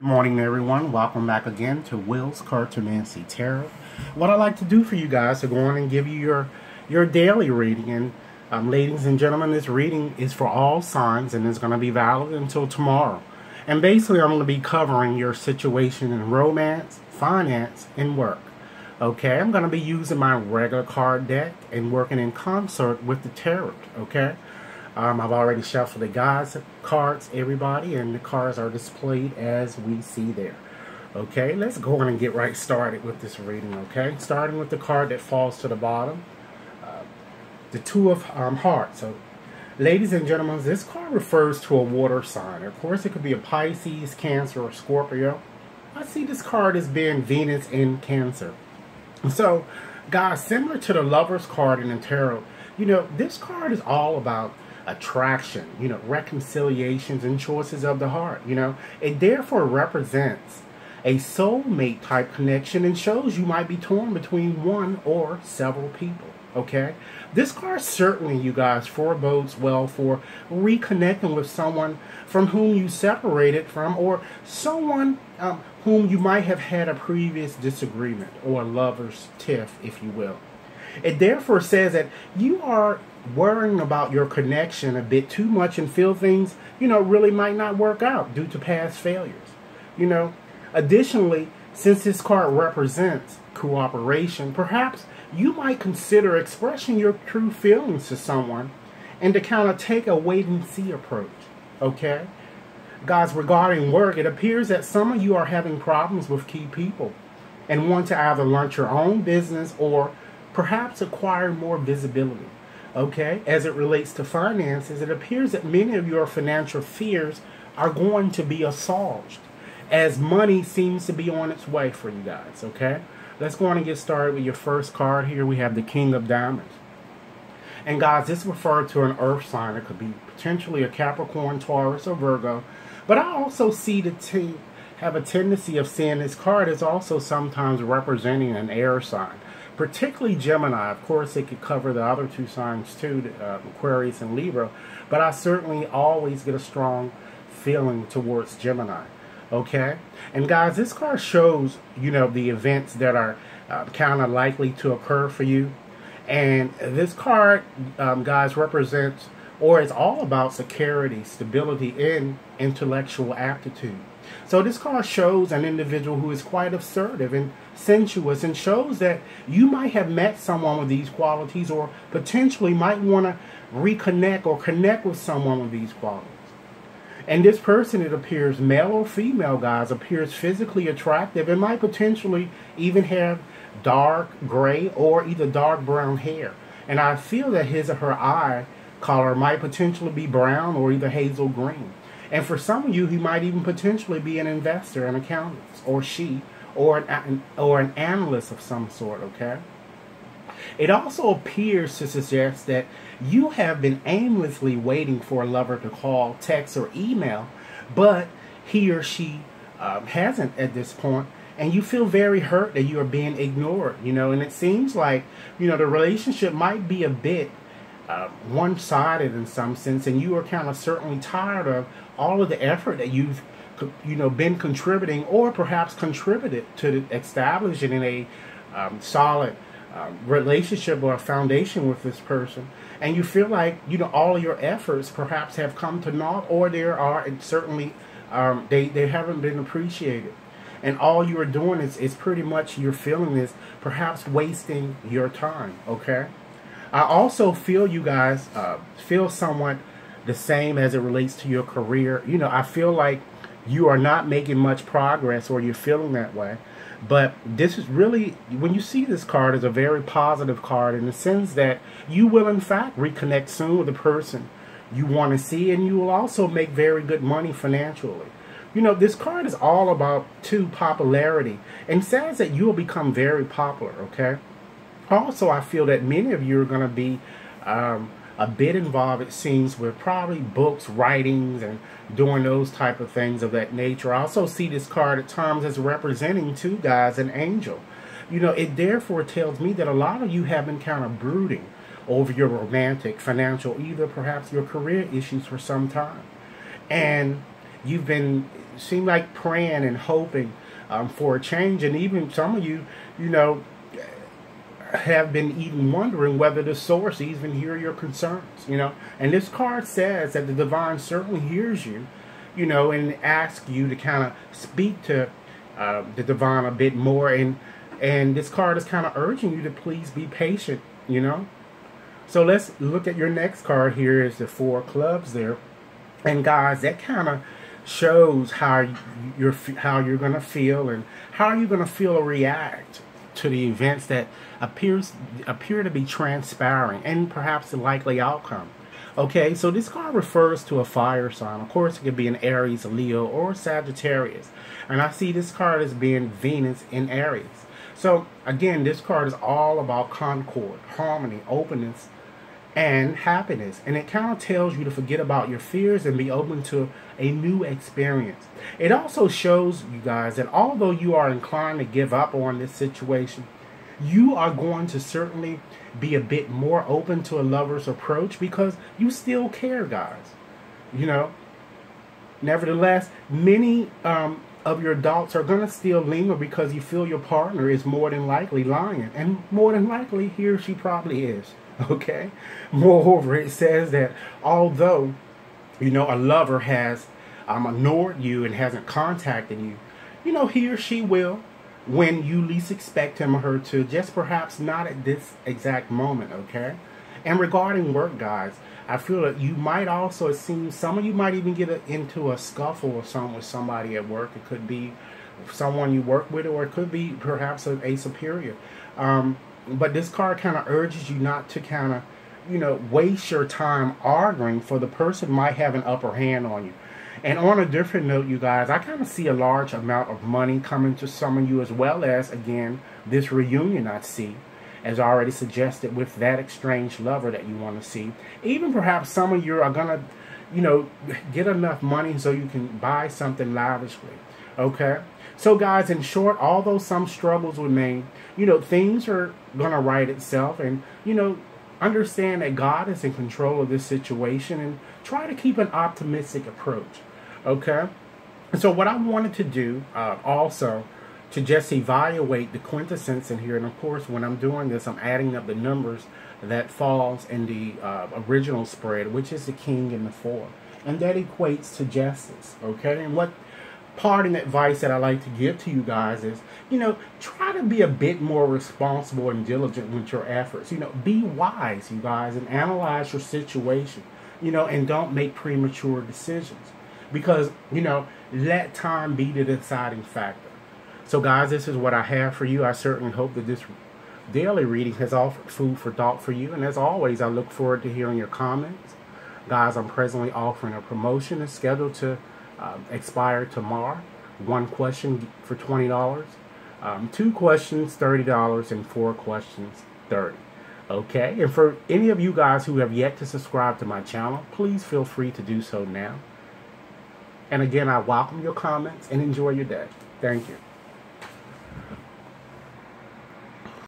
Good morning, everyone. Welcome back again to Will's Cartomancy Tarot. What I like to do for you guys is go on and give you your daily reading. And ladies and gentlemen, this reading is for all signs and is going to be valid until tomorrow. And basically, I'm going to be covering your situation in romance, finance, and work. Okay, I'm going to be using my regular card deck and working in concert with the tarot. Okay. I've already shuffled the cards, everybody, and the cards are displayed as we see there. Okay, let's go on and get right started with this reading, okay? Starting with the card that falls to the bottom, the Two of Hearts. So, ladies and gentlemen, this card refers to a water sign. Of course, it could be a Pisces, Cancer, or Scorpio. I see this card as being Venus in Cancer. So, guys, similar to the Lover's card in the tarot, this card is all about attraction, reconciliations and choices of the heart. It therefore represents a soulmate type connection and shows you might be torn between one or several people. Okay, this card certainly, you guys, forebodes well for reconnecting with someone from whom you separated from, or someone whom you might have had a previous disagreement or lover's tiff, if you will. It therefore says that you are worrying about your connection a bit too much and feel things, really might not work out due to past failures. Additionally, since this card represents cooperation, perhaps you might consider expressing your true feelings to someone and to kind of take a wait-and-see approach, okay? Guys, regarding work, it appears that some of you are having problems with key people and want to either launch your own business or perhaps acquire more visibility. Okay, as it relates to finances, it appears that many of your financial fears are going to be assuaged as money seems to be on its way for you guys. Okay, let's go on and get started with your first card here. We have the King of Diamonds. And guys, this refers to an earth sign. It could be potentially a Capricorn, Taurus, or Virgo. But I also see have a tendency of seeing this card as also sometimes representing an air sign. Particularly Gemini. Of course, it could cover the other two signs too, Aquarius and Libra. But I certainly always get a strong feeling towards Gemini. Okay? And guys, this card shows, the events that are kind of likely to occur for you. And this card, guys, represents, or is all about security, stability, and intellectual aptitude. So this card shows an individual who is quite assertive and sensuous, and shows that you might have met someone with these qualities, or potentially might want to reconnect or connect with someone with these qualities. And this person, it appears male or female, guys, appears physically attractive and might potentially even have dark gray or either dark brown hair. And I feel that his or her eye color might potentially be brown or either hazel green. And for some of you, he might even potentially be an investor, an accountant, or an analyst of some sort, okay? It also appears to suggest that you have been aimlessly waiting for a lover to call, text, or email, but he or she hasn't at this point, and you feel very hurt that you are being ignored, and it seems like, the relationship might be a bit one-sided in some sense, and you are kind of certainly tired of all of the effort that you've been contributing, or perhaps contributed to establishing in a solid relationship or a foundation with this person, and you feel like all of your efforts perhaps have come to naught, or there are certainly they haven't been appreciated, and all you are doing is pretty much, you're feeling this, perhaps wasting your time. Okay, I also feel you guys feel somewhat the same as it relates to your career. I feel like you are not making much progress, or you're feeling that way. But this is really, when you see this card, is a very positive card in the sense that you will in fact reconnect soon with the person you want to see, and you will also make very good money financially. This card is all about popularity, and says that you will become very popular. Okay. Also, I feel that many of you are going to be a bit involved, it seems, with probably books, writings, and doing those type of things of that nature. I also see this card at times as representing, too, guys, an angel. It therefore tells me that a lot of you have been kind of brooding over your romantic, financial, either perhaps your career issues for some time. And you've been, seem like praying and hoping for a change. And even some of you, you know, have been even wondering whether the source even hear your concerns, you know. And this card says that the divine certainly hears you, you know, and asks you to kind of speak to the divine a bit more. And this card is kind of urging you to please be patient, you know. So let's look at your next card. Here is the Four of Clubs there. And guys, that kind of shows how you're going to feel, and how you're going to feel or react to the events that appear to be transpiring, and perhaps the likely outcome. Okay, so this card refers to a fire sign. Of course, it could be an Aries, Leo, or Sagittarius. And I see this card as being Venus in Aries. So again, this card is all about concord, harmony, openness, and happiness. And it kind of tells you to forget about your fears and be open to a new experience. It also shows you guys that although you are inclined to give up on this situation, you are going to certainly be a bit more open to a lover's approach, because you still care, guys. You know, nevertheless, many of your doubts are going to still linger because you feel your partner is more than likely lying. And more than likely, he or she probably is. Okay? Moreover, it says that although, you know, a lover has ignored you and hasn't contacted you, you know, he or she will when you least expect him or her to, just perhaps not at this exact moment, okay? And regarding work, guys, I feel that you might also, it seems, some of you might even get into a scuffle or something with somebody at work. It could be someone you work with, or it could be perhaps a superior. But this card kind of urges you not to kind of, you know, waste your time arguing, for the person might have an upper hand on you. And on a different note, you guys, I kind of see a large amount of money coming to some of you, as well as, again, this reunion I see, as already suggested, with that estranged lover that you want to see. Even perhaps some of you are going to, you know, get enough money so you can buy something lavishly. Okay? So, guys, in short, although some struggles remain, you know, things are going to right itself. And, you know, understand that God is in control of this situation, and try to keep an optimistic approach. Okay? So what I wanted to do also, to just evaluate the quintessence in here, and of course when I'm doing this, I'm adding up the numbers that falls in the original spread, which is the King and the 4. And that equates to justice. Okay? And what parting advice that I like to give to you guys is, you know, try to be a bit more responsible and diligent with your efforts. You know, be wise, you guys, and analyze your situation, you know, and don't make premature decisions, because, you know, let time be the deciding factor. So, guys, this is what I have for you. I certainly hope that this daily reading has offered food for thought for you. And as always, I look forward to hearing your comments. Guys, I'm presently offering a promotion. It's scheduled to expire tomorrow. 1 question for $20, 2 questions $30, and 4 questions $30. Okay, and for any of you guys who have yet to subscribe to my channel, please feel free to do so now. And again, I welcome your comments and enjoy your day. Thank you.